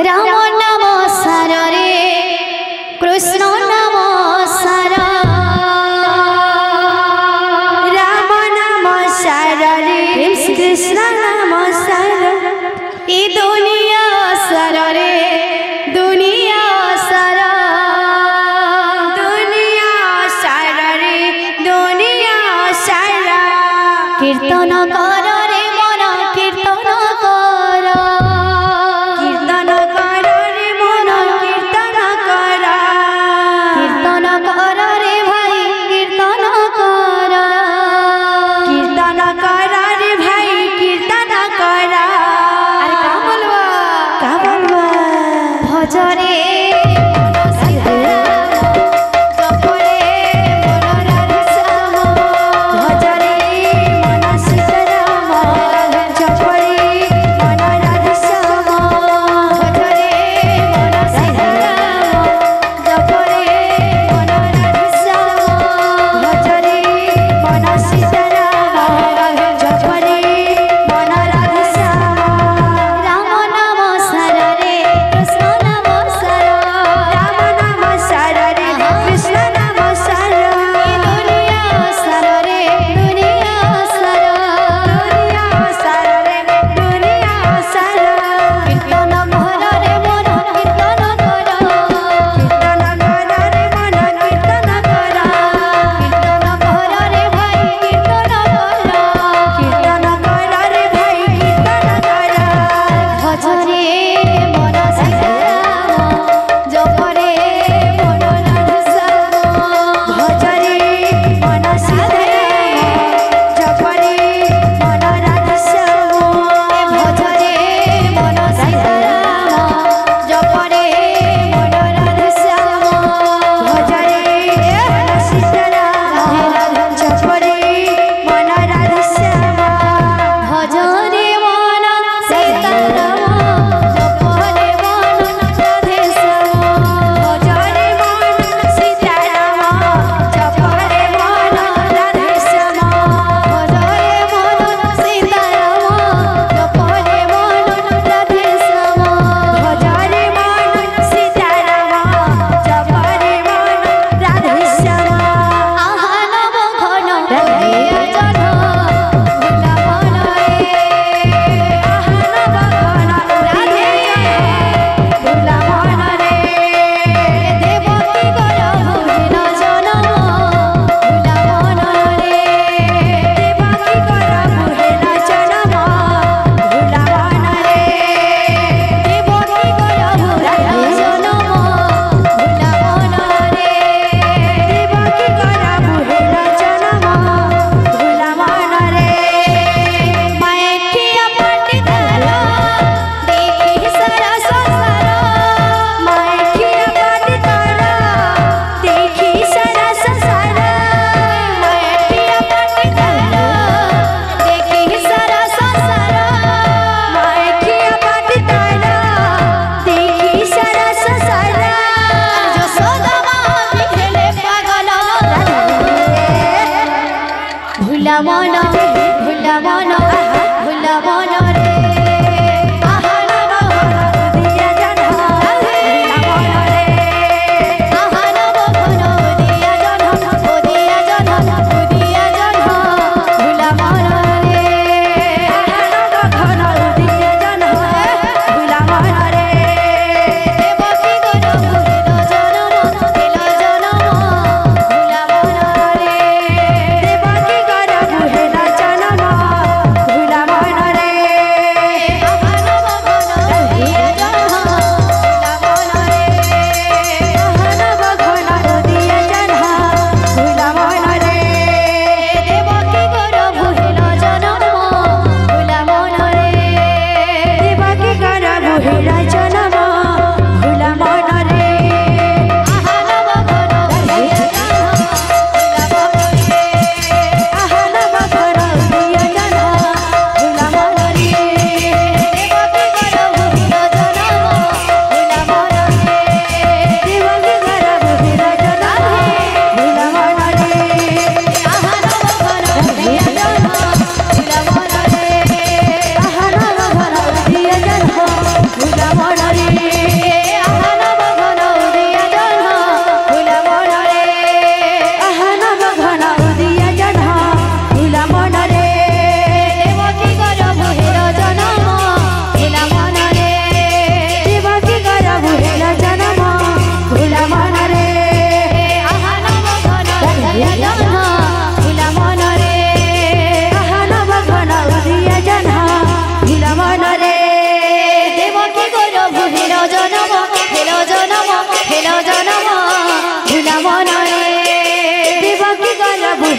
राम नाम सार रे कृष्ण नाम सार राम नाम सार रे कृष्ण नाम सार ए दुनिया सार रे दुनिया सार दुनिया सार रे दुनिया सार कीर्तन कर रे मन कीर्तन कर कीर्तन कर रे मन कीर्तन कर कीर्तन कर रे भाई कीर्तन कर कीर्तन कर रे भाई कीर्तन कर अरे का बोलबा भज रे राम नाम सार रे कृष्ण नाम सार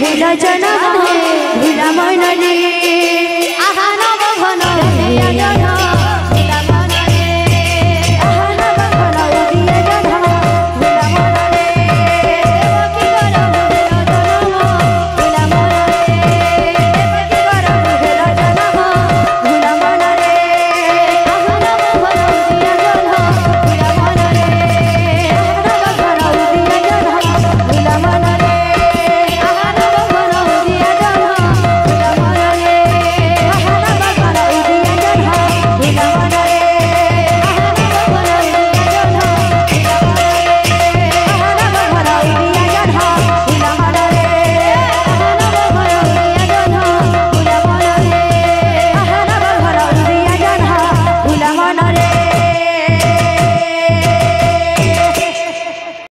হিলা জনম হে হিলা মন রে